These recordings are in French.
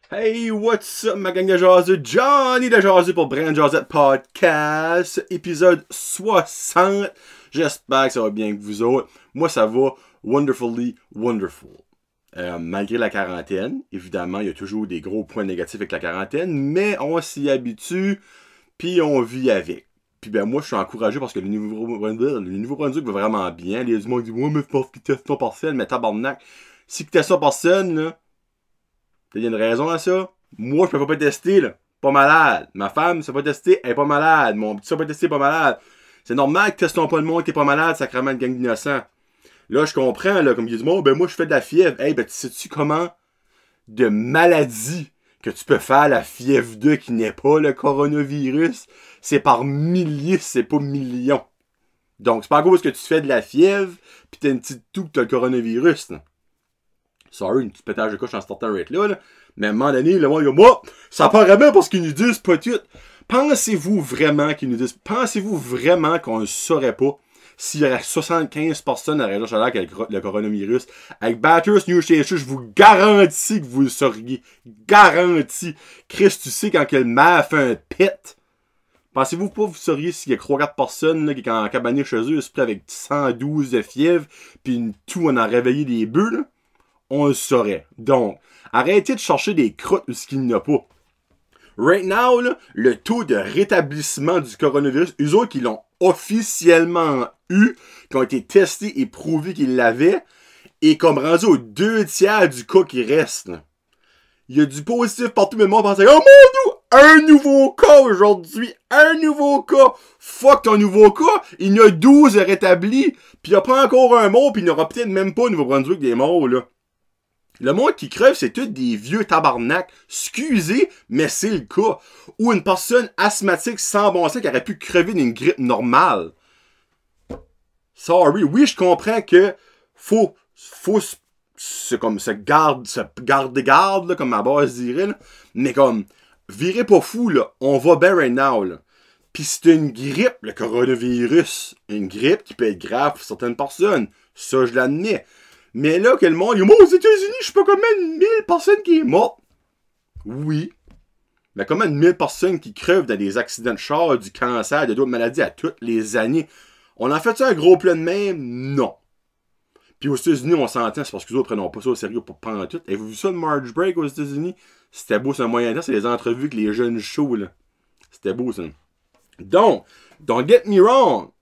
Hey, what's up, ma gang de jaseux? Johnny de jaseux pour Brand Jazette Podcast, épisode 60. J'espère que ça va bien avec vous autres. Moi, ça va wonderfully wonderful. Malgré la quarantaine, évidemment, il y a toujours des gros points négatifs avec la quarantaine, mais on s'y habitue, puis on vit avec. Puis ben moi, je suis encouragé parce que le Nouveau-Brunswick va vraiment bien. Les gens disent « Ouais, mais c'est parce qu'ils testent pas par scène, mais tabarnak. Si tu testes ça par scène, là, il y a une raison à ça. Moi, je peux pas tester, là. Pas malade. Ma femme, ça pas tester, elle est pas malade. Mon petit, ça pas tester, pas malade. C'est normal que testons pas le monde qui est pas malade, sacrément une gang d'innocents. Là, je comprends, là, comme il dit, bon, ben moi, je fais de la fièvre. Hey, ben, tu sais-tu comment de maladie que tu peux faire la fièvre 2 qui n'est pas le coronavirus? C'est par milliers, c'est pas millions. Donc, c'est pas à cause que tu fais de la fièvre, pis t'as une petite toux que t'as le coronavirus, là. Sorry, une petite pétage de couche en startant rate là. Mais à un moment donné, le monde, il dit, moi, ça paraît bien parce qu'ils nous disent pas tout. Pensez-vous vraiment qu'ils nous disent, pensez-vous vraiment qu'on ne saurait pas s'il y aurait 75 personnes à Région Chaleur avec le coronavirus? Avec Batters New Station, je vous garantis que vous le sauriez. Garantis. Chris, tu sais quand le maire fait un pit. Pensez-vous pas vous sauriez s'il y a 3-4 personnes là, qui sont en cabané chez eux, avec 112 de fièvre, puis une toux, on a réveillé des bœufs, là? On le saurait. Donc, arrêtez de chercher des croûtes où ce qu'il n'y a pas. Right now, là, le taux de rétablissement du coronavirus, eux autres qui l'ont officiellement eu, qui ont été testés et prouvé qu'ils l'avaient, est comme rendu aux 2/3 du cas qui reste. Là. Il y a du positif partout, mais le monde pense, oh mon dieu, un nouveau cas aujourd'hui, un nouveau cas. Fuck ton nouveau cas, il y en a 12 rétablis, puis il n'y a pas encore un mort, puis il n'y aura peut-être même pas au Nouveau-Brunswick des morts, là. Le monde qui crève, c'est tous des vieux tabarnak. Excusez, mais c'est le cas. Ou une personne asthmatique sans bon sens qui aurait pu crever d'une grippe normale. Sorry. Oui, je comprends que faut se garde, là, comme ma base dirait, là. Mais comme, virez pas fou, là. On va bien right now, là. Pis c'est une grippe, le coronavirus. Une grippe qui peut être grave pour certaines personnes. Ça, je l'admets. Mais là, que le monde, il dit, moi, aux États-Unis, je sais pas combien de 1000 personnes qui est morte. Oui. Mais combien de 1000 personnes qui crevent dans des accidents de char, du cancer, de d'autres maladies à toutes les années. On en fait ça un gros plein de même? Non. Puis aux États-Unis, on s'entend, c'est parce que les autres prenons pas ça au sérieux pour prendre tout. Avez-vous vu ça de March Break aux États-Unis? C'était beau, c'est un moyen temps, c'est les entrevues avec les jeunes chauds, là. C'était beau, ça. Donc, don't get me wrong.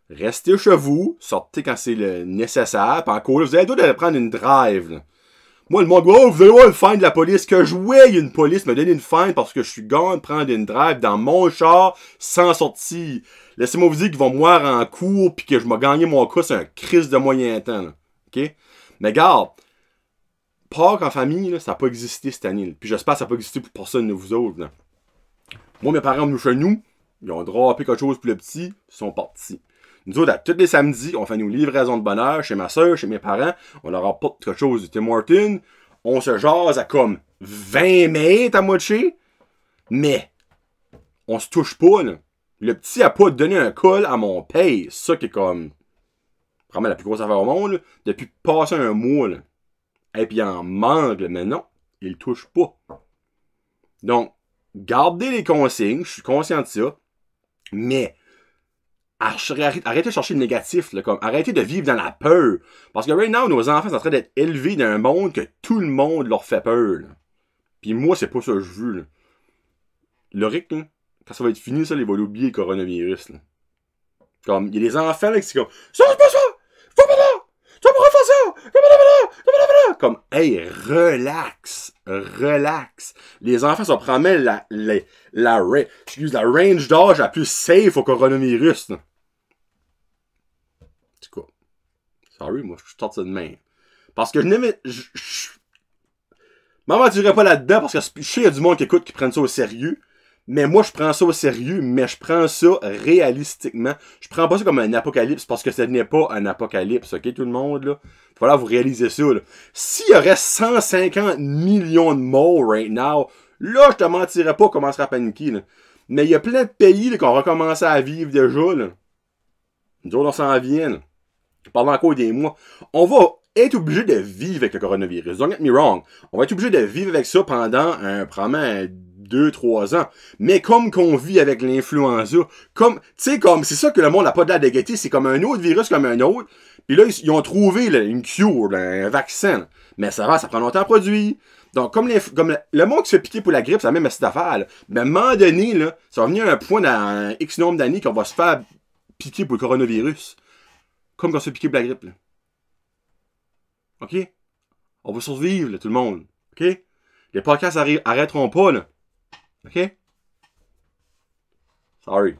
Restez chez vous, sortez quand c'est le nécessaire, pis encore là, vous avez le droit de prendre une drive, là. Moi, le monde, oh, vous allez voir le fine de la police, que je voyais une police me donner une fine parce que je suis gone de prendre une drive dans mon char sans sortir. Laissez-moi vous dire qu'ils vont me voir en cours pis que je m'ai gagné mon cas, c'est un crise de moyen temps, là. OK? Mais garde, Pâques en famille, là, ça n'a pas existé cette année, là. Puis j'espère que ça n'a pas existé pour personne de vous autres, là. Moi, mes parents venus chez nous, ils ont drapé quelque chose plus petit, ils sont partis. Nous autres, à tous les samedis, on fait nos livraisons de bonheur chez ma soeur, chez mes parents. On leur apporte quelque chose du Tim Hortons. On se jase à comme 20 mètres à moitié. Mais, on se touche pas, là. Le petit a pas donné un col à mon paye. C'est ça qui est comme, vraiment la plus grosse affaire au monde, là. Depuis passer un mois, là. Et puis, il en manque, là. Mais non, il le touche pas. Donc, gardez les consignes. Je suis conscient de ça. Mais, arrêtez de chercher le négatif, là, comme, arrêtez de vivre dans la peur. Parce que right now, nos enfants sont en train d'être élevés dans un monde que tout le monde leur fait peur, là. Pis moi, c'est pas ça que je veux, là. Le Rick, là, quand ça va être fini, ça, il va l'oublier, le coronavirus, là. Comme, il y a des enfants, là, qui c'est comme, ça, c'est pas ça! Faut pas là! Tu vas pas refaire ça! Comme, hey, relax! Relax! Les enfants, ça promet la range d'âge la plus safe au coronavirus, là. C'est quoi? Sorry, moi, je sorte ça de main. Parce que je n'aimais. Maman, tu dirais pas là-dedans parce que je sais qu'il y a du monde qui écoute qui prennent ça au sérieux. Mais moi, je prends ça au sérieux, mais je prends ça réalistiquement. Je prends pas ça comme un apocalypse parce que ce n'est pas un apocalypse, ok, tout le monde, là? Voilà, vous réalisez ça, là. S'il y aurait 150 millions de morts right now, là, je te mentirais pas, on commencerait à paniquer, là. Mais il y a plein de pays, là, qui ont recommencé à vivre déjà, là. Nous autres, on s'en vient, là. Pendant encore des mois. On va être obligé de vivre avec le coronavirus. Don't get me wrong. On va être obligé de vivre avec ça pendant probablement 2-3 ans. Mais comme qu'on vit avec l'influenza, comme, tu sais, comme, c'est ça que le monde n'a pas de l'air de guetter, c'est comme un autre virus comme un autre. Puis là, ils ont trouvé là, une cure, là, un vaccin. Mais ça va, ça prend longtemps à produire. Donc, comme le monde qui se fait piquer pour la grippe, c'est la même affaire, là. Mais à un moment donné, là, ça va venir à un point dans X nombre d'années qu'on va se faire piquer pour le coronavirus. Comme quand on se fait piquer pour la grippe, là. OK? On va survivre, là, tout le monde. OK? Les podcasts arrêteront pas, là. OK? Sorry.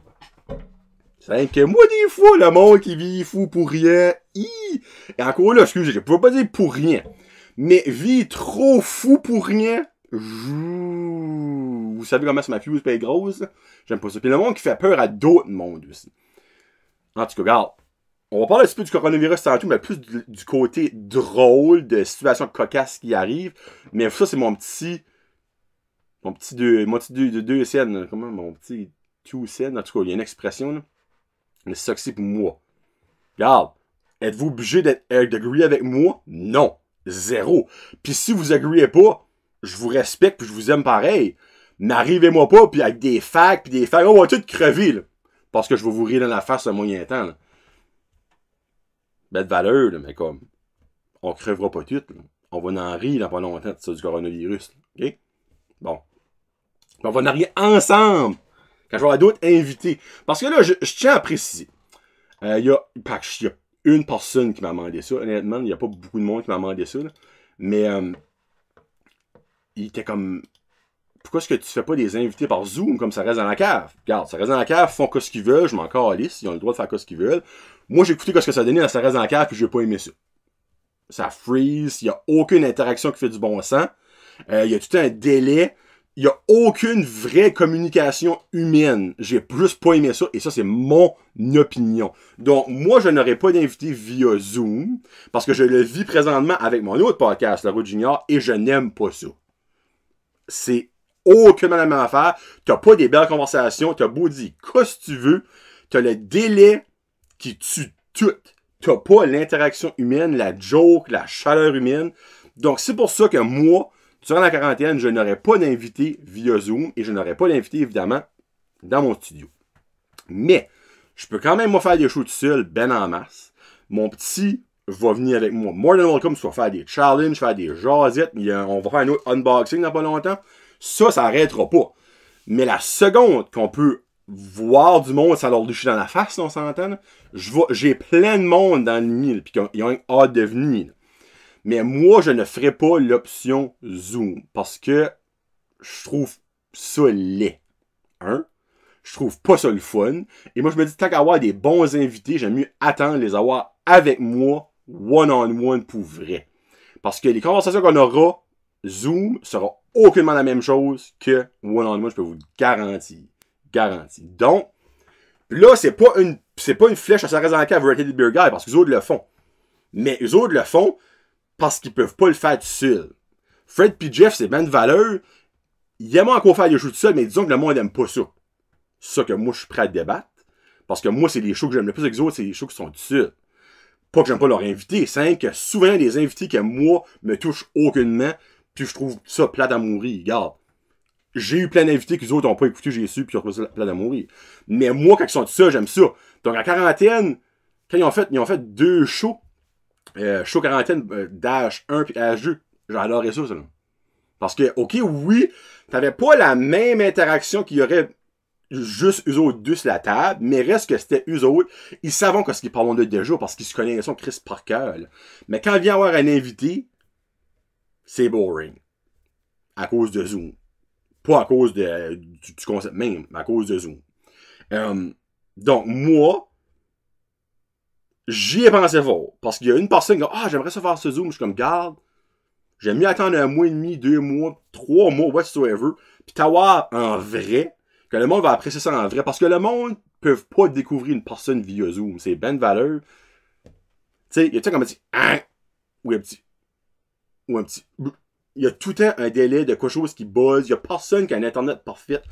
C'est que moi, des fois, le monde qui vit fou pour rien. Et encore là, excusez, je peux pas dire pour rien. Mais vit trop fou pour rien. Vous savez comment ma fuse peut être grosse? J'aime pas ça. Puis le monde qui fait peur à d'autres mondes aussi. En tout cas, regarde. On va parler un petit peu du coronavirus tantôt, mais plus du côté drôle, de situations cocasses qui arrivent. Mais ça, c'est mon petit 2 scènes. Comment? Mon petit 2 scènes. En tout cas, il y a une expression, là. Mais c'est ça que c'est pour moi. Regarde. Êtes-vous obligé d'agreer avec moi? Non. Zéro. Puis si vous agreez pas, je vous respecte puis je vous aime pareil. Mais arrivez-moi pas puis avec des facs puis des facs. On va tout crever, là. Parce que je vais vous rire dans la face un moyen temps, là. Belle valeur, là, mais comme. On crevera pas tout, là. On va en rire dans pas longtemps de ça du coronavirus, là. OK? Bon. On va en rire ensemble. Quand je vais avoir d'autres invités. Parce que là, je tiens à préciser. Il y a une personne qui m'a demandé ça. Honnêtement, il n'y a pas beaucoup de monde qui m'a demandé ça. Là. Mais il était comme... Pourquoi est-ce que tu fais pas des invités par Zoom comme ça reste dans la cave? Regarde, ça reste dans la cave, ils font ce qu'ils veulent, je m'en calisse, ils ont le droit de faire ce qu'ils veulent. Moi, j'ai écouté ce que ça donnait, ça reste dans la cave, puis j'ai pas aimé ça. Ça freeze, il n'y a aucune interaction qui fait du bon sens. Il y a tout un délai. Il n'y a aucune vraie communication humaine. J'ai juste pas aimé ça, et ça, c'est mon opinion. Donc, moi, je n'aurais pas d'invité via Zoom, parce que je le vis présentement avec mon autre podcast, La Route Junior, et je n'aime pas ça. C'est aucunement la même affaire. T'as pas des belles conversations, t'as beau dire qu'est-ce que tu veux, t'as le délai qui tue tout. T'as pas l'interaction humaine, la joke, la chaleur humaine. Donc, c'est pour ça que moi, durant la quarantaine, je n'aurai pas d'invité via Zoom et je n'aurai pas d'invité, évidemment, dans mon studio. Mais, je peux quand même, moi, faire des shows tout seul, ben en masse. Mon petit va venir avec moi. More than welcome, soit faire des challenges, faire des jasettes. On va faire un autre unboxing dans pas longtemps. Ça arrêtera pas. Mais la seconde qu'on peut voir du monde sans leur doucher dans la face, on s'entend, j'ai plein de monde dans le mille, puis ils ont hâte de venir. Mais moi, je ne ferai pas l'option Zoom, parce que je trouve ça laid. Je trouve pas ça le fun. Et moi, je me dis, tant qu'à avoir des bons invités, j'aime mieux attendre les avoir avec moi, one-on-one pour vrai. Parce que les conversations qu'on aura, Zoom, sera aucunement la même chose que one-on-one, je peux vous le garantir. Donc, là, c'est pas une flèche à ça reste dans la cave Red Headed Beer Guy, parce que les autres le font. Mais les autres le font parce qu'ils peuvent pas le faire tout seul. Fred pis Jeff, c'est ben de valeur. Ils aiment encore faire des shows tout seul, mais disons que le monde aime pas ça. C'est ça que moi, je suis prêt à débattre. Parce que moi, c'est les shows que j'aime le plus avec les autres, c'est les shows qui sont tout seuls. Pas que j'aime pas leur invité, c'est que souvent, des invités que moi, me touchent aucunement, puis je trouve ça plate à mourir. Regarde. J'ai eu plein d'invités que les autres n'ont pas écouté, j'ai su, puis ils ont trouvé ça plate à mourir. Mais moi, quand ils sont tout seuls, j'aime ça. Donc, en quarantaine, quand ils ont fait 2 shows, show quarantaine, Dash 1 puis Dash 2, j'ai adoré ça, ça. Là. Parce que, ok, oui, t'avais pas la même interaction qu'il y aurait juste eux autres deux sur la table, mais reste que c'était eux autres, ils savent qu'est-ce qu'ils parlent de déjà parce qu'ils se connaissent Chris par cœur. Mais quand vient avoir un invité, c'est boring. À cause de Zoom. Pas à cause du concept même, mais à cause de Zoom. Donc, moi, j'y ai pensé fort. Parce qu'il y a une personne qui dit, j'aimerais ça faire ce Zoom. Je suis comme, garde, j'aime mieux attendre 1 mois et demi, 2 mois, 3 mois, whatsoever, puis t'avoir en vrai, que le monde va apprécier ça en vrai. Parce que le monde ne peut pas découvrir une personne via Zoom. C'est ben de valeur. Tu sais, il y a tout comme un petit, ou un petit, il y a tout le temps un délai de quelque chose qui buzz. Il y a personne qui a un internet parfait.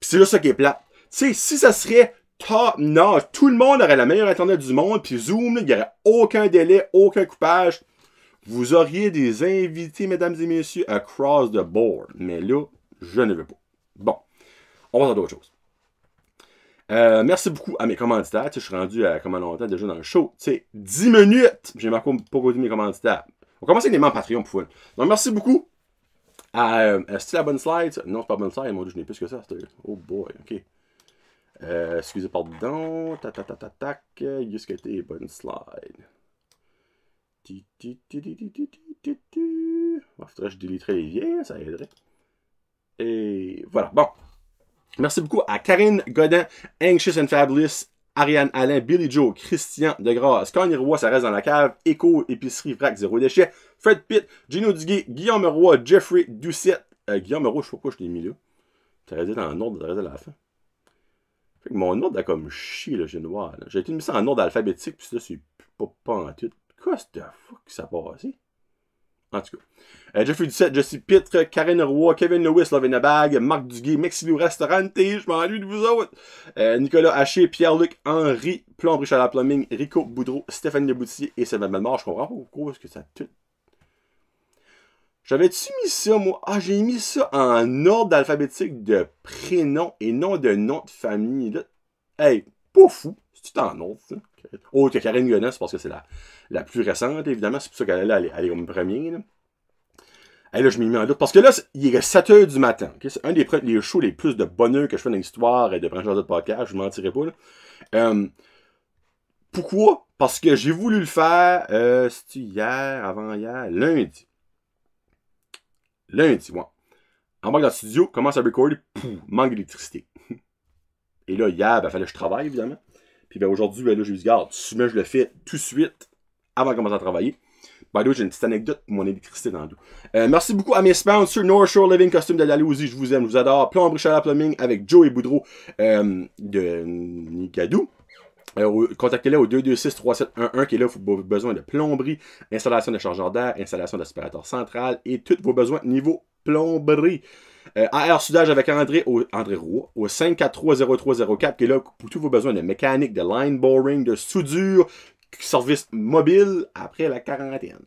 Pis c'est juste ça qui est plate. Tu sais, si ça serait top notch. Tout le monde aurait la meilleure internet du monde, puis Zoom, là, il n'y aurait aucun délai, aucun coupage. Vous auriez des invités, mesdames et messieurs, across the board. Mais là, je ne veux pas. Bon, on va dans d'autres choses. Merci beaucoup à mes commanditaires. Je suis rendu à comment longtemps déjà dans le show. 10 minutes. J'ai marqué pour mes commanditaires. On commence avec les membres Patreon pour fun. Donc, merci beaucoup à... Est-ce que la bonne slide? Non, c'est pas la bonne slide. Mon Dieu, je n'ai plus que ça. Oh boy, ok. Excusez, pardon. Tac. Qu'est-ce que t'es, bonne slide? Faudrait que je déliterais les liens, ça aiderait. Et voilà, bon. Merci beaucoup à Karine Godin, Anxious and Fabulous, Ariane Alain, Billy Joe, Christian Degrasse, Connie Roy, ça reste dans la cave, Echo, Épicerie, Vrac, Zéro Déchet, Fred Pitt, Gino Duguay, Guillaume Roy, Jeffrey Doucette. Guillaume Roy, je sais pas pourquoi je l'ai mis là. Ça restait dans l'ordre, ça restait à la fin. Fait que mon ordre a comme chier, là, j'ai noir. J'ai été mis ça en ordre alphabétique, puis ça, c'est pas en tout. Qu'est-ce que fuck ça passe? En tout cas. Jeffrey Ducette, Jesse Pitre, Karine Roy, Kevin Lewis, Love in a Bag, Marc Duguay, Mexilou Restaurante, je m'ennuie de vous autres. Nicolas Haché, Pierre-Luc, Henri, Plomb Richard Plumbing, Rico Boudreau, Stéphanie Leboutier et Sylvain Malmort. Je comprends pas pourquoi est-ce que ça tout. J'avais-tu mis ça, moi? Ah, j'ai mis ça en ordre alphabétique de prénom et non de nom de famille. Là. Hey, pas fou. C'est-tu en ordre, ça? Oh, que Karine Godin, c'est parce que c'est la plus récente, évidemment. C'est pour ça qu'elle est comme premier. Là. Hey, là, je m'y mets en doute. Parce que là, il est 7 h du matin. Okay? C'est un des shows les plus de bonheur que je fais dans l'histoire de Branchage de podcast. Je ne mentirai pas. Là. Pourquoi? Parce que j'ai voulu le faire, c'est-tu hier, avant-hier, lundi. Lundi, ouais. Embarque dans le studio, commence à recorder, pouf, manque d'électricité. Et là, hier, il fallait que je travaille, évidemment. Puis aujourd'hui, là, je lui dis, regarde, je le fais tout de suite, avant de commencer à travailler. By the way, j'ai une petite anecdote pour mon électricité dans le dos. Merci beaucoup à mes sponsors, North Shore Living Costume de Dalhousie, je vous aime, je vous adore. Plomberie Chaleur Plumbing avec Joe et Boudreau de Nigadou. Contactez-les au 226-3711 qui est là pour vos besoins de plomberie, installation de chargeur d'air, installation d'aspirateur central et tous vos besoins niveau plomberie. AR Soudage avec André Roy au 543-0304 qui est là pour tous vos besoins de mécanique, de line boring, de soudure, service mobile après la quarantaine.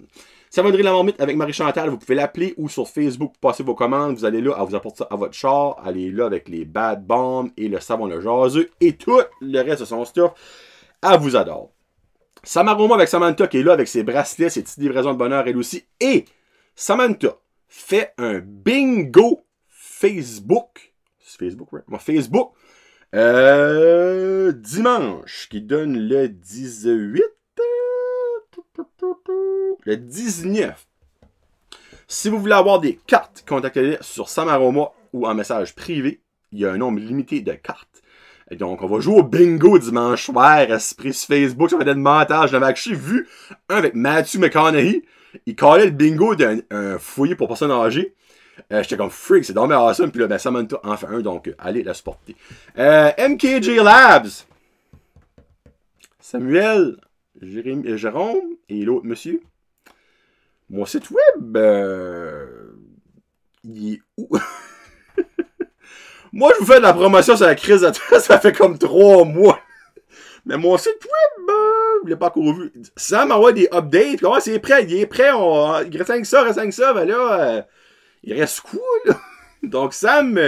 Savonnerie La Marmite avec Marie-Chantal, vous pouvez l'appeler ou sur Facebook pour passer vos commandes. Vous allez là, elle vous apporte ça à votre char. Elle est là avec les bad bombs et le savon le jaseux et tout le reste de son stuff. Elle vous adore. Samaroma avec Samantha qui est là avec ses bracelets, ses petites livraisons de bonheur elle aussi. Et Samantha fait un bingo Facebook. C'est Facebook, right? Moi, Facebook. Dimanche qui donne le 18. Le 19. Si vous voulez avoir des cartes, contactez-les sur Samaroma ou en message privé. Il y a un nombre limité de cartes. Et donc, on va jouer au bingo dimanche soir, esprit sur Facebook. Ça va être de montage. J'avais actually vu un avec Matthew McConaughey. Il collait le bingo d'un foyer pour personnes âgées. J'étais comme freak, c'est dommage awesome. Puis là, Samantha en fait un, donc allez la supporter. MKJ Labs. Samuel, Jérôme et l'autre monsieur. Mon site web, il est où? Moi, je vous fais de la promotion sur la crise de ça fait comme 3 mois. Mais mon site web, je l'ai pas encore vu. Sam m'envoie des updates. Comment c'est prêt? Il est prêt. Il reste ça, Ben là, il reste quoi, là? Donc, Sam,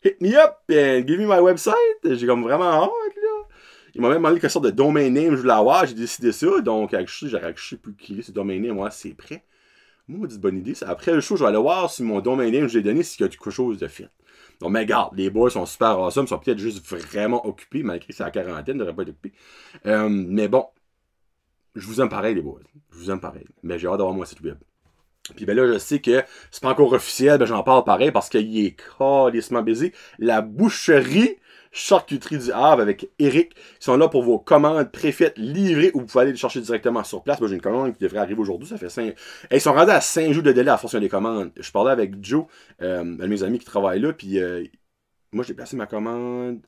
hit me up and give me my website. J'ai comme vraiment hâte, là. Il m'a même demandé quelle sorte de domain name je voulais avoir. J'ai décidé ça. Donc, je sais plus qui est ce domain name. Moi, c'est prêt. Moi, c'est une bonne idée. Après le show, je vais aller voir si mon domain name, je l'ai donné, s'il y a quelque chose de fait. Donc, mais regarde, les boys sont super awesome. Ils sont peut-être juste vraiment occupés, malgré que c'est la quarantaine, ils ne devraient pas être occupés. Mais bon, je vous aime pareil, les boys. Je vous aime pareil. Mais j'ai hâte d'avoir mon site web. Puis ben là, je sais que c'est pas encore officiel, ben j'en parle pareil parce qu'il est calissement baisé. La boucherie charcuterie du Havre avec Eric, ils sont là pour vos commandes préfaites, livrées, ou vous pouvez aller les chercher directement sur place. Moi, j'ai une commande qui devrait arriver aujourd'hui, ça fait 5... Ils sont rendus à 5 jours de délai à force des commandes. Je parlais avec Joe, un de mes amis qui travaille là, puis moi, j'ai placé ma commande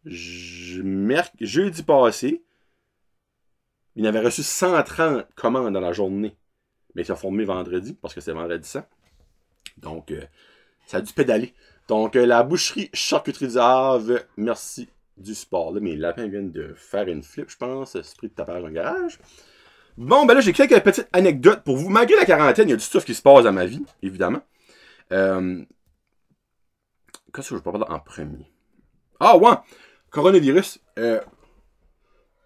jeudi passé. Il avait reçu 130 commandes dans la journée. Mais ils sont formés vendredi, parce que c'est vendredi saint. Donc, ça a dû pédaler. Donc, la boucherie charcuterie du Havre, merci du sport. Là, mes lapins viennent de faire une flip, je pense. Esprit de tapage dans le garage. Bon, ben là, j'ai quelques petites anecdotes pour vous. Malgré la quarantaine, il y a du stuff qui se passe dans ma vie, évidemment. Qu'est-ce que je peux parler en premier? Ah, ouais! Coronavirus.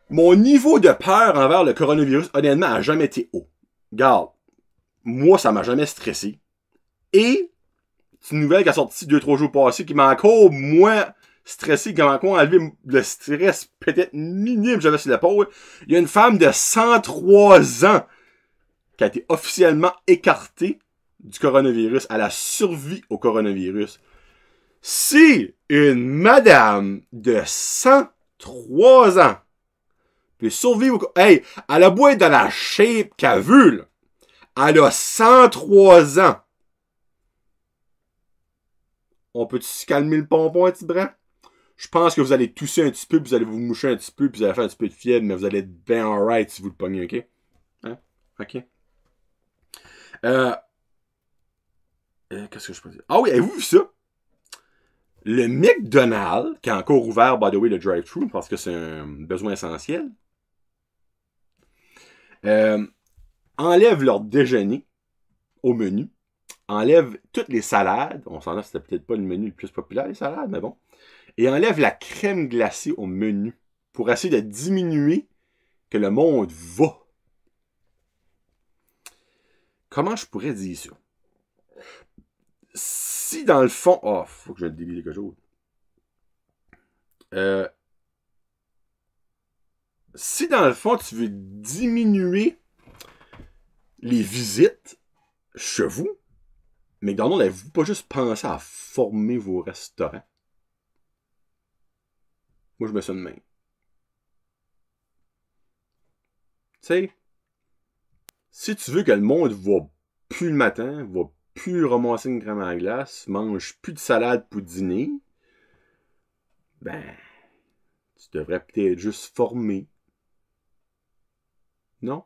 Mon niveau de peur envers le coronavirus, honnêtement, a jamais été haut. Regarde, moi, ça m'a jamais stressé. Et, c'est une nouvelle qui a sorti 2-3 jours passés qui m'a encore moins stressé, qui m'a encore enlevé le stress peut-être minime que j'avais sur l'épaule. Il y a une femme de 103 ans qui a été officiellement écartée du coronavirus. Elle a survécu au coronavirus. Si une madame de 103 ans peut survivre au... Hey, elle a beau être dans la shape qu'elle veut, là. Elle a 103 ans. On peut-tu se calmer le pompon un petit brin? Je pense que vous allez tousser un petit peu, puis vous allez vous moucher un petit peu, puis vous allez faire un petit peu de fièvre, mais vous allez être bien alright si vous le pognez, ok? Hein? Ok. Qu'est-ce que je peux dire? Ah oui, avez-vous vu ça? Le McDonald's, qui a encore ouvert, by the way, le drive-thru, parce que c'est un besoin essentiel, enlève leur déjeuner au menu, enlève toutes les salades, on s'en a, c'était peut-être pas le menu le plus populaire, les salades, mais bon, et enlève la crème glacée au menu pour essayer de diminuer que le monde va. Comment je pourrais dire ça? Si dans le fond... Oh, faut que je délire quelque chose. Si dans le fond, tu veux diminuer les visites chez vous, McDonald's, n'avez-vous pas juste pensé à former vos restaurants? Moi, je me sens de même. Tu sais, si tu veux que le monde va plus le matin, va plus ramasser une crème à glace, mange plus de salade pour dîner, ben, tu devrais peut-être juste former. Non?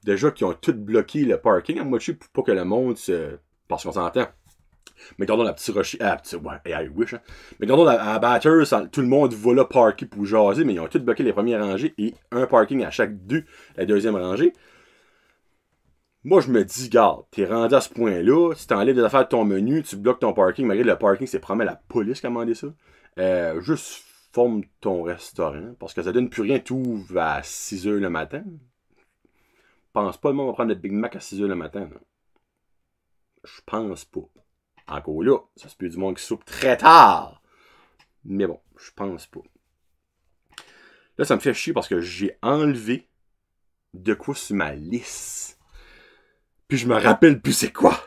Déjà qu'ils ont tout bloqué le parking à moitié pour pas que le monde se... Parce qu'on s'entend. McDonald's à Petit Rocher... ouais, I wish, hein. McDonald's à Bathurst, tout le monde va là parker pour jaser, mais ils ont tout bloqué les premières rangées et un parking à chaque la deuxième rangée. Moi, je me dis, garde, t'es rendu à ce point-là, tu t'enlèves des affaires de ton menu, tu bloques ton parking, malgré le parking, c'est probablement la police qui a demandé ça. Juste forme ton restaurant, parce que ça donne plus rien, tout à 6h le matin. Je pense pas le monde va prendre le Big Mac à 6h le matin. Non. Je pense pas. Encore là, ça se peut du monde qui soupe très tard. Mais bon, je pense pas. Là, ça me fait chier parce que j'ai enlevé de quoi sur ma liste. Puis je me rappelle plus c'est quoi.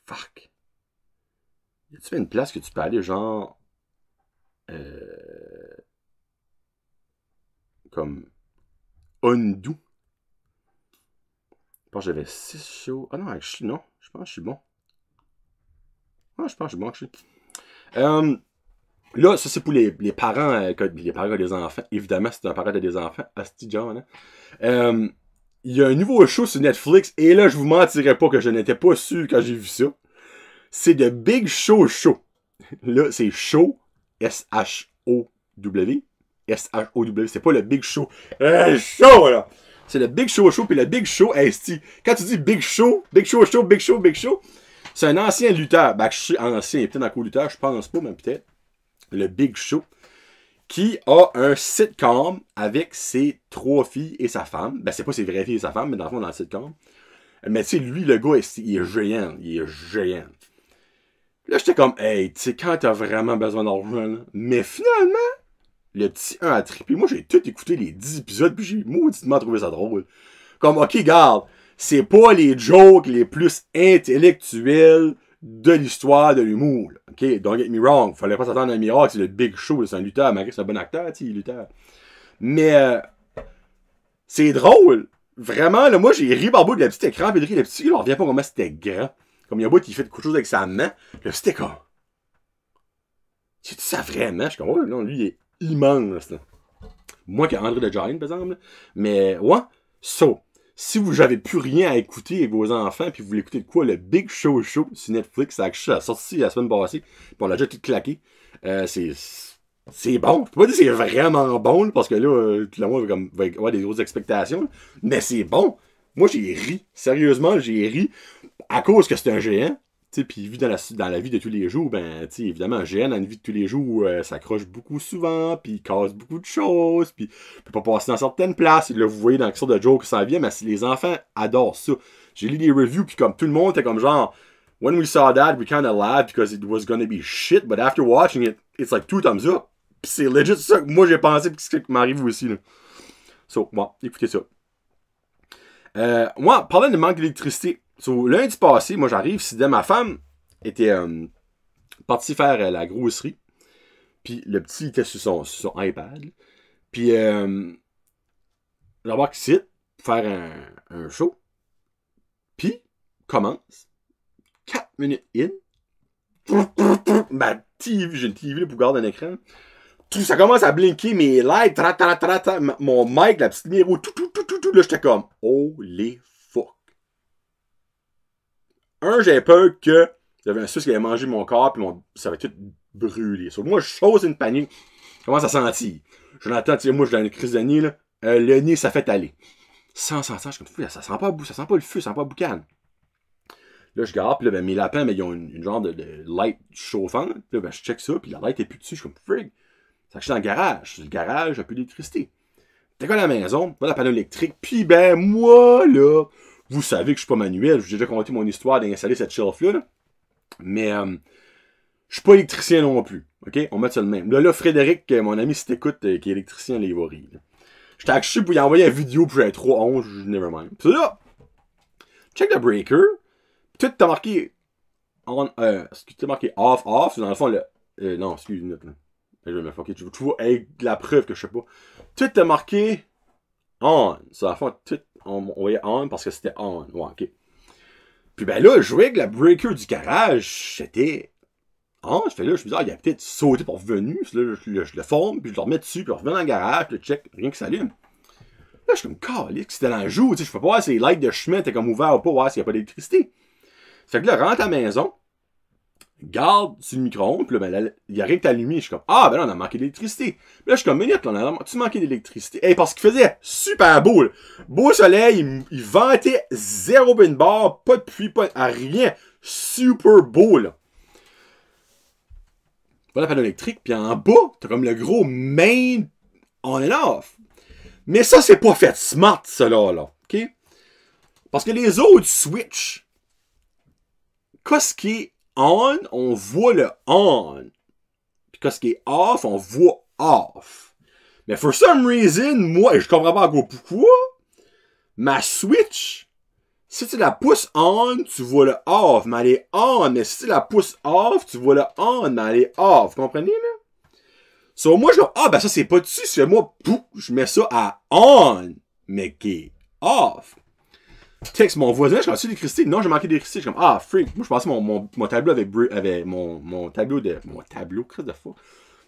Fuck. Y a-tu une place que tu peux aller genre... comme... undo. Je pense que j'avais 6 shows. Ah non, non. Je pense que je suis bon. Ah, je pense que je suis bon. Là, ça c'est pour les parents, les parents des enfants. Évidemment, c'est un parent de des enfants. Asti John, hein. Il y a un nouveau show sur Netflix. Et là, je vous mentirais pas que je n'étais pas sûr quand j'ai vu ça. C'est The Big Show Show. Là, c'est Show. S-H-O-W. S-H-O-W. C'est pas le Big Show. Show, là. C'est le Big Show Show. Puis le Big Show, quand tu dis Big Show, Big Show Show, Big Show, Big Show, c'est un ancien lutteur. Ben, je suis ancien, il est peut-être encore lutteur, je pense pas, mais peut-être. Le Big Show. Qui a un sitcom avec ses 3 filles et sa femme. Ben, c'est pas ses vraies filles et sa femme, mais dans le fond, dans le sitcom. Mais tu sais, lui, le gars, il est géant. Il est géant. Là, j'étais comme, hey, tu sais, quand t'as vraiment besoin d'argent, là. Mais finalement, le petit 1 a trippé. Moi, j'ai tout écouté les 10 épisodes, puis j'ai mauditement trouvé ça drôle. Comme, ok, garde, c'est pas les jokes les plus intellectuels de l'histoire de l'humour. Là. Ok, don't get me wrong. Fallait pas s'attendre à un miracle. C'est le Big Show. C'est un lutteur. Malgré que c'est un bon acteur, tu sais, il est lutteur. Mais c'est drôle. Vraiment, là, moi, j'ai ri par bout de la petite écran. Puis le petit, il ne revient pas comment c'était grand. Comme il y a un bout qui fait quelque chose avec sa main. Le petit écran. C'est ça vraiment? Je suis comme, oh, non, lui, il est immense. Là. Moins qu'André the Giant, par exemple. Là. Mais, ouais. So, si vous n'avez plus rien à écouter avec vos enfants, puis vous voulez écouter de quoi, le Big Show sur Netflix, ça a sorti la semaine passée, puis on l'a déjà tout claqué. C'est bon. Je peux pas dire que c'est vraiment bon, parce que là, tout le monde va avoir des grosses expectations, mais c'est bon. Moi, j'ai ri. Sérieusement, j'ai ri. À cause que c'est un géant. Puis vu dans la vie de tous les jours, ben, évidemment, un géant dans la vie de tous les jours, ça croche beaucoup souvent, puis il casse beaucoup de choses, puis il peut pas passer dans certaines places. Là, vous voyez dans le sorte de joke que ça vient, mais les enfants adorent ça. J'ai lu des reviews, puis comme tout le monde était comme genre, when we saw that, we kind of laughed because it was gonna be shit, but after watching it, it's like 2 thumbs up. Puis c'est legit ça que moi j'ai pensé, puis c'est ce qui m'arrive aussi. Là. So, bon, écoutez ça. Moi, parlant de manque d'électricité, lundi passé, moi j'arrive, ma femme était partie faire la grosserie, puis le petit était sur son iPad, puis j'embarque ici pour faire un show, puis commence, 4 minutes in, ma TV, j'ai une TV pour garder un écran, tout ça commence à blinker, mes lights, mon mic, la petite lumière, tout, là j'étais comme, holy fuck. J'avais peur que j'avais un suce qui avait mangé mon corps, puis ça avait tout brûlé. Moi, je chose une panique. Je commence à sentir. Jonathan, moi, je suis dans une crise de nez, là. Le nez, ça fait aller. Je suis comme, ça sent pas le feu, ça sent pas le boucan. Là, je garde, puis là, mes lapins, ils ont une genre de light chauffante. Puis là, je check ça, puis la light est plus dessus. Je suis comme, frig. Ça que je suis dans le garage. Le garage, j'ai plus d'électricité. T'es quoi à la maison, la panneau électrique, puis ben, moi, là, vous savez que je suis pas manuel, j'ai déjà conté mon histoire d'installer cette shelf-là, mais je suis pas électricien non plus, ok? On met ça de même. Là, Frédéric, mon ami, si t'écoutes, qui est électricien, là, il va rire. J'étais accouché pour lui envoyer une vidéo, puis j'avais trop honte, never mind. Puis là, check le breaker, tout t'as marqué, t'as marqué off, dans le fond, non, excuse une minute, là. Je vais me fucker, tu vois, avec la preuve que je sais pas. Tout t'as marqué on. Ça, à la fois, tout, on voyait on parce que c'était on. Ouais, ok. Puis ben là, je jouais avec la breaker du garage, c'était on. Je me dis, il a peut-être sauté pour revenir. Là, je le forme, puis je le remets dessus, puis je reviens dans le garage, puis je check, rien que ça allume. Là, je suis comme, calique, c'était dans le jour, tu sais, je peux pas voir si les lights de chemin étaient comme ouverts ou pas, voir s'il n'y a pas d'électricité. Fait que là, rentre à la maison, garde sur le micro-ondes, puis là, il y a rien que allumé. Je suis comme, ben là, on a manqué d'électricité. Puis là, je suis comme, minute, tu manqué d'électricité. Parce qu'il faisait super beau, là. Beau soleil, il ventait zéro bin bar, pas de pluie, pas de rien. Super beau, là. Voilà la panneau électrique, puis en bas, t'as comme le gros main on and off. Mais ça, c'est pas fait smart, ça là, ok? Parce que les autres switch, qu'est-ce qui est on, on voit le on. Puis qu'est-ce qui est off, on voit off. Mais for some reason, moi, et je comprends pas encore pourquoi, ma switch, si tu la pousses on, tu vois le off, mais elle est on. Mais si tu la pousses off, tu vois le on, mais elle est off. Vous comprenez, là? So, moi, je dis, ben ça, c'est pas dessus. Si moi, pouf, je mets ça à on, mais qui est off. Texte mon voisin, je suis comme, l'électricité. Non, j'ai manqué d'électricité. Je suis comme, freak. Moi, je pensais mon tableau avait mon tableau, qu'est-ce de fou?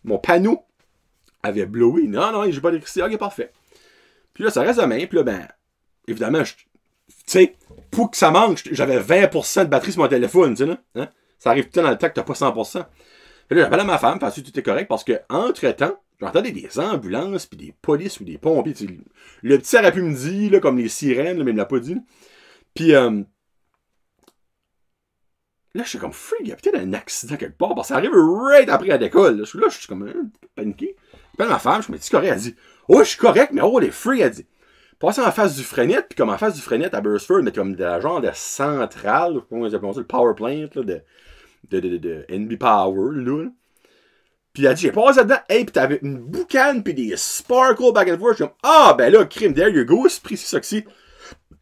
Mon panneau avait blowé. Non, j'ai pas d'électricité. Ok, parfait. Puis là, ça reste de même. Puis là, ben, évidemment, tu sais, pour que ça manque, j'avais 20% de batterie sur mon téléphone, tu sais, là. Hein? Ça arrive tout le temps dans le temps que t'as pas 100%. Puis là, j'appelle à ma femme, parce que tout est correct, parce que, entre-temps, j'entendais des ambulances, puis des polices, ou des pompiers. Le petit aurait pu me dire, là, comme les sirènes, là, mais il me l'a pas dit. Puis, là, je suis comme, freak, il y a peut-être un accident quelque part, parce que ça arrive right après la décolle. Là, je suis comme, paniqué. J'appelle ma femme, je me dis, correct, elle dit, je suis correct, mais les freaks, elle dit. Passez en face du freinet, puis comme en face du freinet à Burstford, mais comme de la genre de centrale, comment ils appellent ça, le power plant, là, de NB Power, là. Puis elle dit, j'ai passé là-dedans, pis t'avais une boucane, pis des sparkles back and forth. Je suis comme, ben là, crime, there you go, c'est pris ça que c'est.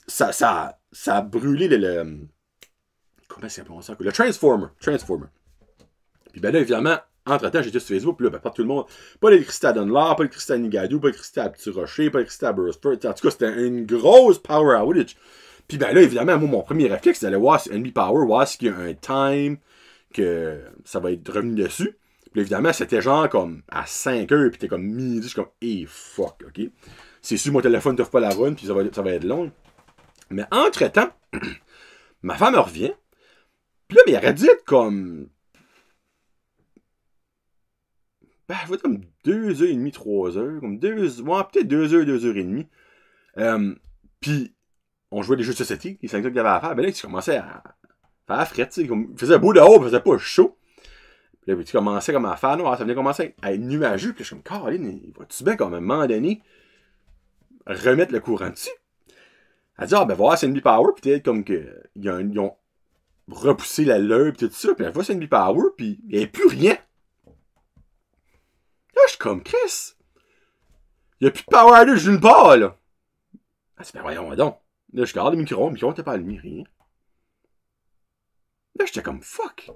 Ça a brûlé comment ça s'appelle ça? Le Transformer. Puis ben là, évidemment, entre-temps, j'étais sur Facebook, puis là, ben, pas tout le monde. Pas d'électricité à Dunlop, pas d'électricité à Nigadou, pas d'électricité à Petit Rocher, pas d'électricité à Burstford. En tout cas, c'était une grosse power outage. Puis ben là, évidemment, moi, mon premier réflexe, c'est d'aller voir sur NB Power, voir s'il y a un time que ça va être revenu dessus. Puis évidemment, c'était genre comme à 5 heures, puis t'es comme midi, je suis comme, fuck, ok. C'est sûr, mon téléphone t'offre pas la run, puis ça va être long. Mais entre-temps, ma femme revient. Puis là, mais il aurait dû être comme... Ben, je vais dire comme 2h30, 3h. Comme 2... Ouais, peut-être 2h, 2h30. Puis, on jouait des jeux de société, les 5 heures qu'il y avait à faire. Ben là, tu commençais à faire la frette, tu sais. Il faisait beau dehors, il faisait pas chaud. Puis là, tu commençais comme à faire noir. Ça venait commencer à être nuageux. Puis je suis comme, Caroline, vas-tu bien, comme à un moment donné, remettre le courant dessus? Elle dit, ah, ben, voir CNB Power, puis peut-être comme que, ils ont repoussé la leur, puis tout ça. Puis elle voit CNB Power, puis il n'y avait plus rien. Là, je suis comme, Chris, il n'y a plus de Power là, je ne pas, là. Elle dit, ben, voyons donc. Là, je regarde le micro n'était pas allumé, rien. Là, j'étais comme, fuck.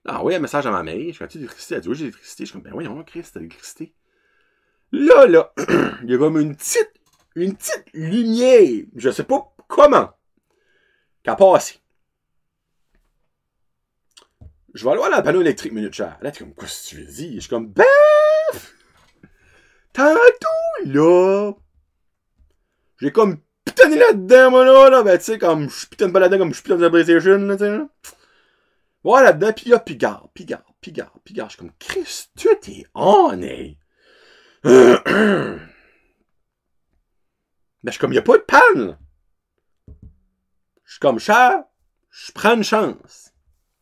Là, envoyé un message à ma mère, je suis comme, tu l'électricité? Elle dit, oui, j'ai l'électricité. Je suis comme, ben, voyons, Chris, t'as l'électricité. Là, il y a comme une petite lumière, je sais pas comment, qui a passé. Je vais aller voir le panneau électrique minute cher. Là, t'es comme, quoi si tu veux dire? Je suis comme, ben, tantôt, là, j'ai comme pitané là-dedans, moi, là, ben, tu sais, comme, je pitane pas là-dedans comme je pitane de la PlayStation, là, tu sais, là. Voilà, là-dedans, pis là, pis garde. Je suis comme, Chris, tu t'es honné. Ben, je suis comme, y a pas de panne. Je suis comme, cher, je prends une chance.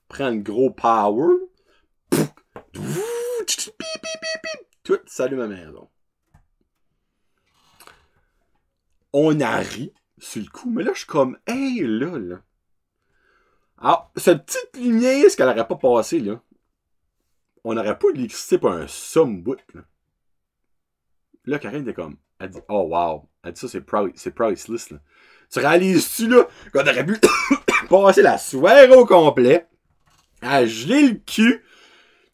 Je prends le gros power. Tout s'allume à ma maison. On a ri sur le coup, mais là, je suis comme, hey, là. Alors, cette petite lumière, ce qu'elle aurait pas passé, là, on n'aurait pas d'électricité pour un somme bout, là. Là, Karine était comme, elle dit, oh wow, elle dit ça, c'est priceless, là. Tu réalises-tu, là, qu'on aurait pu passer la soirée au complet, à geler le cul,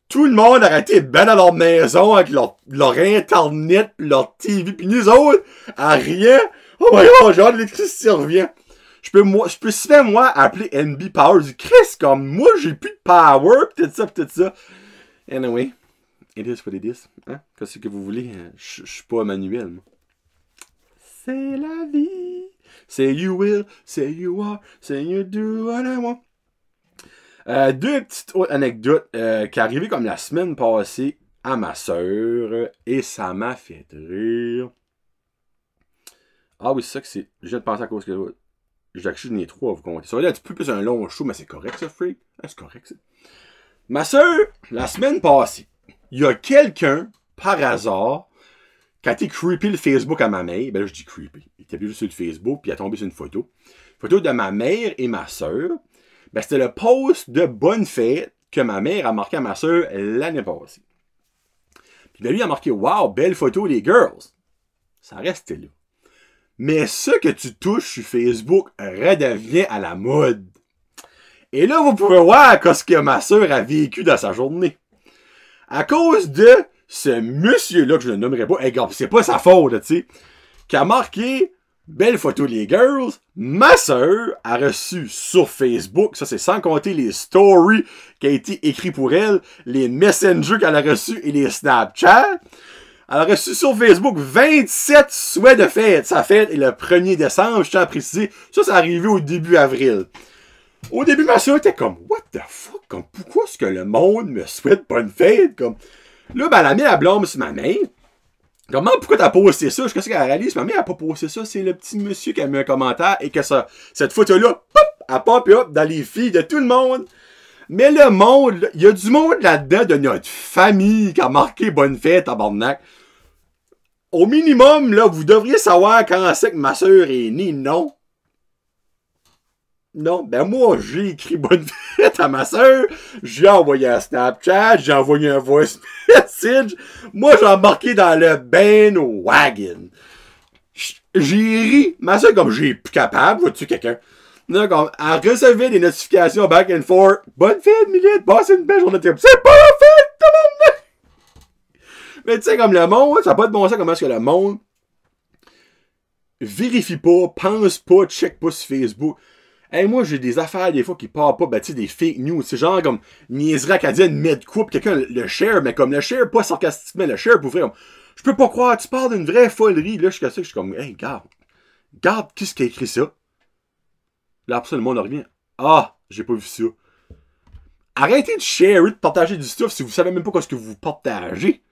tout le monde aurait été ben dans leur maison avec leur internet, pis leur TV, pis nous autres, à rien. Oh my god, j'ai hâte de l'électricité revient. Je peux si bien, moi, appeler NB Power, du Chris, comme moi, j'ai plus de power, pis tout ça. Anyway, it is what it is. Hein? Qu'est-ce que vous voulez? Je suis pas manuel, moi. C'est la vie. Say you will, say you are, say you do what I want. Deux petites autres anecdotes qui arrivaient comme la semaine passée à ma sœur et ça m'a fait rire. Ah oui, c'est ça que c'est. Je viens de penser à cause que j'en ai trois à vous compter. Ça va être un petit peu plus un long show, mais c'est correct ça, freak. Ah, c'est correct ça. Ma sœur, la semaine passée, il y a quelqu'un, par hasard, qui a été creepy le Facebook à ma mère. Ben là, je dis creepy. Il était juste sur le Facebook, puis il a tombé sur une photo. Photo de ma mère et ma sœur. Ben, c'était le post de bonne fête que ma mère a marqué à ma sœur l'année passée. Puis ben, lui a marqué, wow, belle photo les girls. Ça restait là. Mais ce que tu touches sur Facebook redevient à la mode. Et là, vous pouvez voir ce que ma sœur a vécu dans sa journée. À cause de ce monsieur-là, que je ne nommerai pas, c'est pas sa faute, tu sais, qui a marqué belle photo les girls, ma sœur a reçu sur Facebook, ça c'est sans compter les stories qui ont été écrites pour elle, les messengers qu'elle a reçus et les Snapchat. Elle a reçu sur Facebook 27 souhaits de fête. Sa fête est le 1er décembre, je tiens à préciser. Ça, c'est arrivé au début avril. Au début, ma soeur était comme, what the fuck? Comme, pourquoi est-ce que le monde me souhaite bonne fête? Comme, là, ben, elle a mis la blâme sur ma mère. Comment, pourquoi t'as posté ça? Qu'est-ce qu'elle réalise? Ma mère a pas posté ça. C'est le petit monsieur qui a mis un commentaire et que ça, cette photo-là, pop, elle pop up dans les filles de tout le monde. Mais le monde, il y a du monde là-dedans de notre famille qui a marqué bonne fête, tabarnak. Au minimum, là, vous devriez savoir quand c'est que ma sœur est née, non? Non, ben moi, j'ai écrit bonne fête à ma sœur, j'ai envoyé un Snapchat, j'ai envoyé un voice message, moi j'ai embarqué dans le bandwagon. J'ai ri, ma sœur comme j'ai plus capable, vois-tu quelqu'un? Là, comme, elle recevait des notifications back and forth, bonne fête, Millette, passe une belle journée de trip, c'est pas la fête, tabarnak! Mais tu sais, comme le monde, ça n'a pas de bon sens comment est-ce que le monde vérifie pas, pense pas, check pas sur Facebook. Hey, moi, j'ai des affaires, des fois, qui partent pas, ben, tu sais, des fake news. C'est genre, comme, niaiserie acadienne, met de coupe, quelqu'un le share, mais comme le share, pas sarcastiquement, le share pour vrai, comme, je peux pas croire, tu parles d'une vraie folerie, là, jusqu'à ça que je suis comme, hey, Regarde, qui est-ce qui a écrit ça? Là, après ça, le monde revient. Ah, j'ai pas vu ça. Arrêtez de share, de partager du stuff si vous savez même pas ce que vous partagez.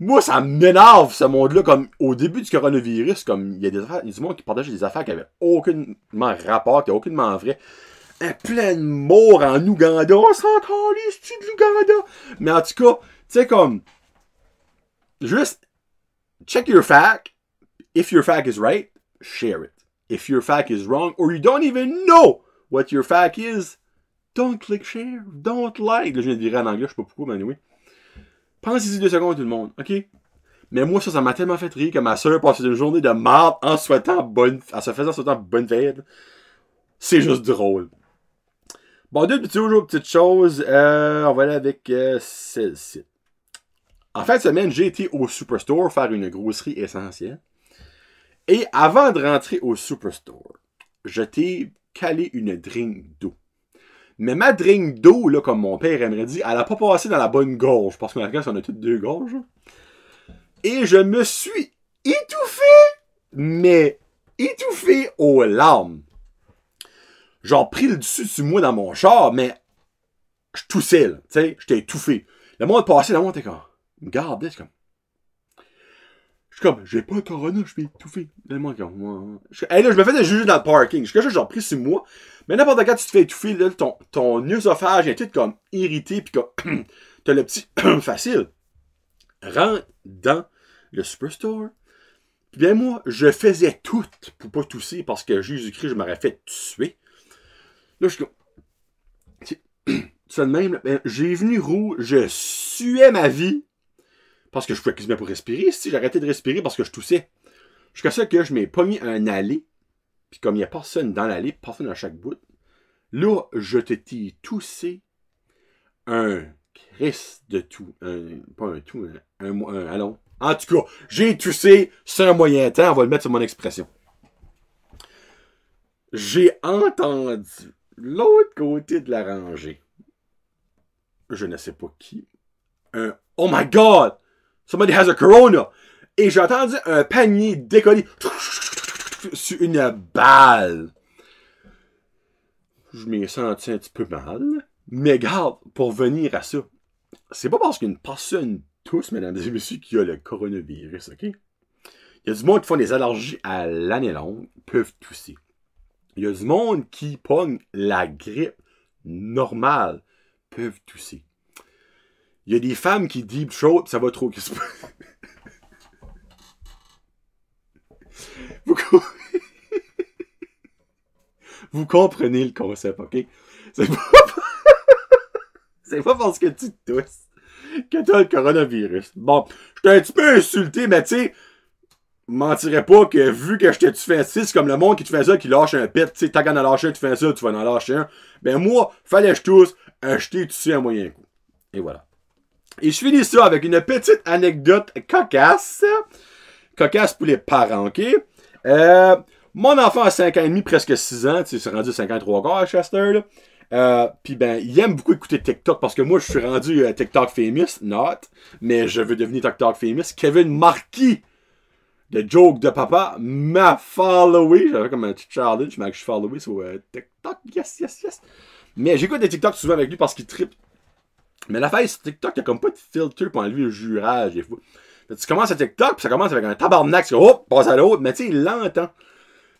Moi, ça m'énerve, ce monde-là, comme au début du coronavirus, comme il y a des affaires, il y a du monde qui partageait des affaires qui avaient aucunement rapport, qui n'avaient aucunement vrai. Un plein de morts en Ouganda. On s'en calisse, c'est de l'Ouganda. Mais en tout cas, tu sais, comme, juste, check your fact. If your fact is right, share it. If your fact is wrong, or you don't even know what your fact is, don't click share, don't like. Là, je viens de virer en anglais, je sais pas pourquoi, mais anyway. Pensez-y 2 secondes, tout le monde, ok? Mais moi, ça m'a tellement fait rire que ma soeur passait une journée de marde en se faisant souhaitant bonne fête. C'est juste drôle. Bon, deux petites choses. On va aller avec celle-ci. En fin de semaine, j'ai été au Superstore faire une grosserie essentielle. Et avant de rentrer au Superstore, je t'ai calé une drink d'eau. Mais ma drink d'eau, là, comme mon père aimerait dire, elle n'a pas passé dans la bonne gorge. Parce qu'on a toutes 2 gorges. Et je me suis étouffé, mais étouffé aux larmes. Genre pris le dessus sur moi dans mon char, mais je toussais, là. Tu sais, j'étais étouffé. Le monde passé, le monde était comme, me regardait, c'est comme. Je suis comme, j'ai pas le corona, je suis étouffé. Le monde comme, moi. Hey, là, je me faisais juger dans le parking. Je suis genre pris sur moi. Mais n'importe quand tu te fais étouffer, là, ton œsophage est tout comme irrité, pis comme, t'as le petit facile. Rentre dans le Superstore. Puis bien moi, je faisais tout pour pas tousser parce que Jésus-Christ, je m'aurais fait tuer. Là, je suis comme... C'est de même, ben, j'ai venu rouge, je suais ma vie parce que je pouvais quasiment pas respirer. Si j'arrêtais de respirer parce que je toussais. Jusqu'à ça que je m'ai pogné un allée. Puis comme il n'y a personne dans l'allée, personne à chaque bout. Là, je t'ai toussé un Christ de tout. Pas un tout, un allons. En tout cas, j'ai toussé sur un moyen temps. On va le mettre sur mon expression. J'ai entendu l'autre côté de la rangée. Je ne sais pas qui. Un oh my god! Somebody has a corona! Et j'ai entendu un panier décoller sur une balle. Je m'ai senti un petit peu mal. Mais garde, pour venir à ça, c'est pas parce qu'une personne tousse, mesdames et messieurs, qui a le coronavirus, ok? Il y a du monde qui font des allergies à l'année longue, peuvent tousser. Il y a du monde qui pogne la grippe normale, peuvent tousser. Il y a des femmes qui deep throat, ça va trop. Vous comprenez le concept, ok? C'est pas parce que tu tousses que t'as le coronavirus. Bon, je t'ai un petit peu insulté, mais tu sais, mentirais pas que vu que je t'ai fait ça, c'est comme le monde qui te fait ça, qui lâche un pet, tu sais, t'as qu'à en lâcher un, tu fais ça, tu vas en lâcher un. Ben moi, fallait que je tousse, je t'ai tué un moyen coup. Et voilà. Et je finis ça avec une petite anecdote cocasse. Cocasse pour les parents, ok? Mon enfant a 5 ans et demi, presque 6 ans, tu sais, c'est rendu 5 ans et 3 quarts à Chester, là. Puis ben, il aime beaucoup écouter TikTok parce que moi, je suis rendu TikTok famous, not, mais je veux devenir TikTok famous. Kevin Marquis, de Joke de Papa, m'a followé. J'avais comme un petit challenge, mais que je followé sur TikTok. Yes, yes, yes. Mais j'écoute des TikTok souvent avec lui parce qu'il trippe. Mais l'affaire sur TikTok, il n'y a comme pas de filtre pour enlever le jurage des fois. Tu commences à TikTok, puis ça commence avec un tabarnak, c'est hop, passe à l'autre, mais tu sais, il l'entend.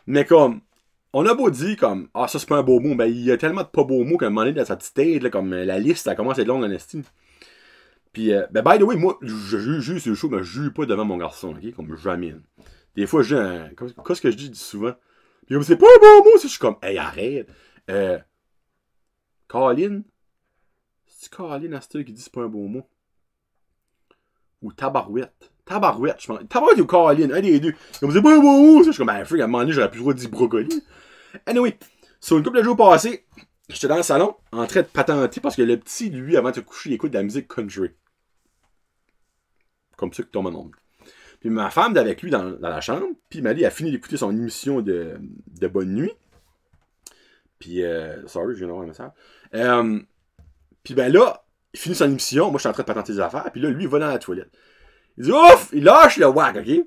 Mais comme, on a beau dire comme, ah, ça c'est pas un beau mot, ben il y a tellement de pas beaux mots qu'à un moment donné, dans sa petite stage, là, comme la liste, ça commence à être longue en estime. Puis, ben, by the way, moi, je juge sur le show, mais je juge pas devant mon garçon, ok? Comme jamais. Des fois, je dis, qu'est-ce que je dis souvent? Puis, c'est pas un beau mot, ça, je suis comme, hey, arrête. Colin? C'est Colin Astor qui dit c'est pas un beau mot? Ou tabarouette? Tabarouette, je pense. Tabarouette ou Colin, un des deux. Comme c'est pas un beau mot, ça, je suis comme, ben, frère, à un moment donné, j'aurais plus le droit de dire brocoli. Anyway, sur une couple de jours passés, j'étais dans le salon, en train de patenter, parce que le petit, lui, avant de se coucher, il écoute de la musique country. Comme ça que tombe un nombre. Puis ma femme d'avec lui dans la chambre, puis Mali a fini d'écouter son émission de Bonne Nuit. Puis, sorry, je viens d'avoir un message. Puis ben là, il finit son émission, moi je suis en train de patenter des affaires, puis là, lui, il va dans la toilette. Il dit, ouf, il lâche le whack, ok? Je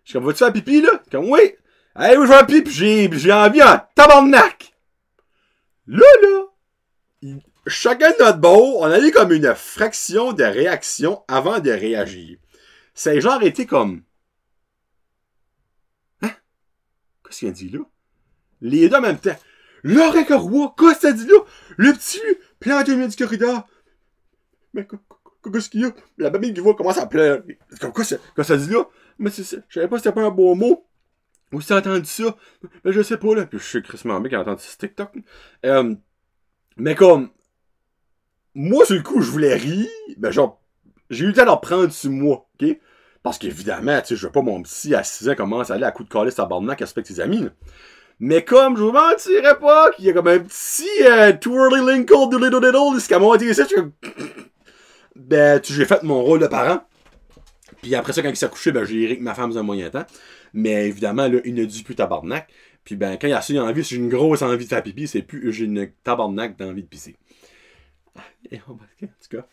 suis comme, vas-tu faire pipi, là? Comme, oui. Hey, moi, je vais pipi, puis j'ai envie en tabarnak. Là, chacun de notre bord, on a eu comme une fraction de réaction avant de réagir. C'est genre été comme... Hein? Qu'est-ce qu'il a dit là? Les deux en même temps. Laurent Roy, qu'est-ce que ça dit là? Le petit, planté au milieu du corridor. Mais qu'est-ce qu'il y a? La babine qui voit commence à pleurer. Quoi ça dit là? Mais c'est ça. Je savais pas si c'était pas un beau mot. Ou si t'as entendu ça. Mais je sais pas là. Puis je suis Christmas mec qui a entendu ce TikTok. Mais comme. Moi, sur le coup, je voulais rire. Ben genre. J'ai eu le temps d'en prendre sur moi. OK? Parce qu'évidemment, tu sais, je veux pas mon petit à 6 ans commence à aller à coup de calice à Barnac respecte ses amis. Là. Mais comme je vous mentirais pas qu'il y a comme un petit twirly linkle de little diddle, ce qui a monté ici, je suis comme... Ben, j'ai fait mon rôle de parent. Puis après ça, quand il s'est couché, ben, j'ai ri avec ma femme dans un moyen temps. Mais évidemment, là, il ne dit plus tabarnak. Puis ben, quand il a assez envie, si j'ai une grosse envie de faire pipi, c'est plus j'ai une tabarnak d'envie de pisser. En tout cas,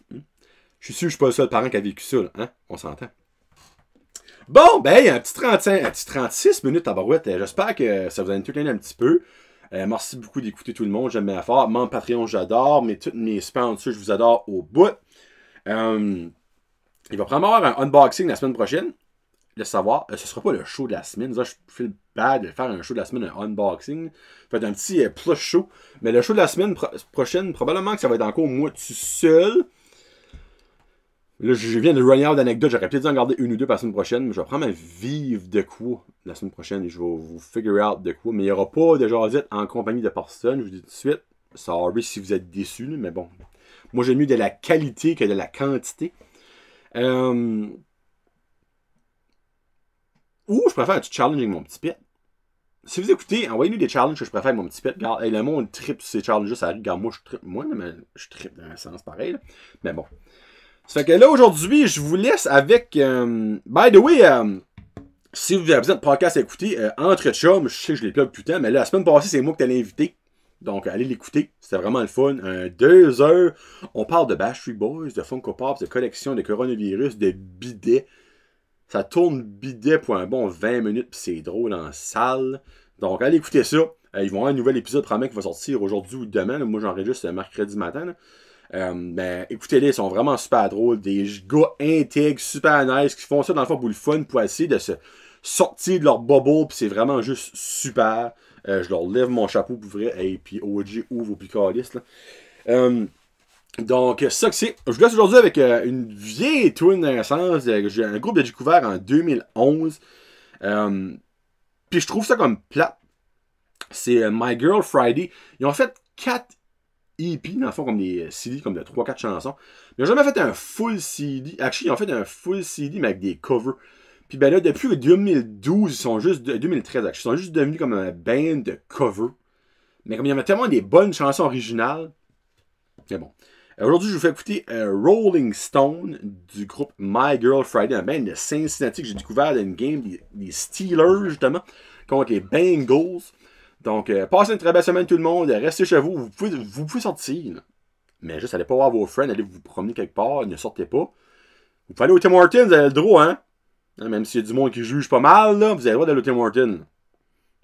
je suis sûr que je suis pas le seul parent qui a vécu ça, là, hein? On s'entend. Bon, ben, il y a un petit 36 minutes à barouette. J'espère que ça vous a entertainé un petit peu. Merci beaucoup d'écouter tout le monde. J'aime bien fort. Membre Patreon, j'adore. Mais tous mes sponsors, je vous adore au bout. Il va probablement avoir un unboxing la semaine prochaine. Laisse savoir. Ce sera pas le show de la semaine. Là, je fais le bad de faire un show de la semaine, un unboxing. Fait un petit plus show. Mais le show de la semaine prochaine, probablement que ça va être encore moi tout seul. Là, je viens de run out d'anecdotes. J'aurais peut-être dû en garder une ou deux pour la semaine prochaine. Mais je vais prendre un vivre de quoi la semaine prochaine et je vais vous figure out de quoi. Mais il n'y aura pas de jasette en compagnie de personne. Je vous dis tout de suite. Sorry si vous êtes déçus. Mais bon. Moi, j'aime mieux de la qualité que de la quantité. Ou je préfère un petit challenge avec mon petit pet. Si vous écoutez, envoyez-nous des challenges que je préfère avec mon petit pet. Regarde, hey, le monde tripe ces challenges-là. Ça arrive. Regarde, moi, je tripe. Moi, mais je tripe dans un sens pareil. Là. Mais bon. Ça fait que là, aujourd'hui, je vous laisse avec... by the way, si vous avez besoin de podcast à écouter, Entre chums, je sais que je l'ai plug tout le temps, mais là, la semaine passée, c'est moi qui t'allais inviter. Donc, allez l'écouter. C'était vraiment le fun. 2 heures. On parle de Backstreet Boys, de Funko Pop, de collection, de coronavirus, de bidet. Ça tourne bidet pour un bon 20 minutes, puis c'est drôle en salle. Donc, allez écouter ça. Ils vont avoir un nouvel épisode, probablement, qui va sortir aujourd'hui ou demain. Là. Moi, j'enregistre mercredi matin. Là. Ben, écoutez-les, ils sont vraiment super drôles. Des gars intègres, super nice, qui font ça dans le fond pour le fun, pour essayer de se sortir de leur bubble, puis c'est vraiment juste super. Je leur lève mon chapeau pour vrai, et puis OG ouvre au picaliste. Donc, ça que c'est. Je vous laisse aujourd'hui avec une vieille tune dans un sens. J'ai un groupe que j'ai découvert en 2011. Puis je trouve ça comme plate. C'est My Girl Friday. Ils ont fait 4 EP, dans le fond, comme des CD, comme de 3-4 chansons. Ils n'ont jamais fait un full CD. Actually, ils ont fait un full CD, mais avec des covers. Puis ben là, depuis 2012, ils sont juste... 2013, actually, ils sont juste devenus comme un band de covers. Mais comme il y avait tellement des bonnes chansons originales. C'est bon. Aujourd'hui, je vous fais écouter Rolling Stone du groupe My Girl Friday, un band de Cincinnati que j'ai découvert dans une game des Steelers, justement, contre les Bengals. Donc, passez une très belle semaine tout le monde, restez chez vous, vous pouvez sortir. Là. Mais juste, allez pas voir vos friends, allez vous promener quelque part, ne sortez pas. Vous pouvez aller au Tim Hortons, vous avez le droit, hein. Même s'il y a du monde qui juge pas mal, là, vous avez le droit d'aller au Tim Hortons.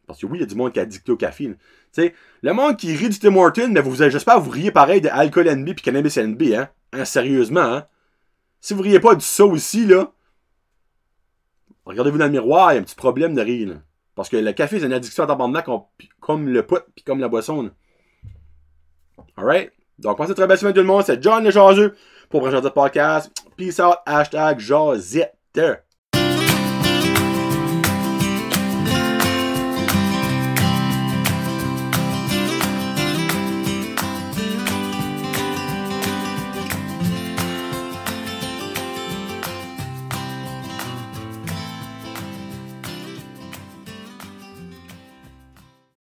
Parce que oui, il y a du monde qui a addicté au café. Tu sais, le monde qui rit du Tim Hortons, mais j'espère que vous riez pareil de Alcool NB et Cannabis NB, hein. Sérieusement, hein. Si vous riez pas de ça aussi, là, regardez-vous dans le miroir, il y a un petit problème de rire, là. Parce que le café, c'est une addiction à tabarnak comme le pot puis comme la boisson. Là. Alright? Donc, passez une très belle semaine tout le monde. C'est John le Jaseux pour Prochain Podcast. Peace out. #Jazette.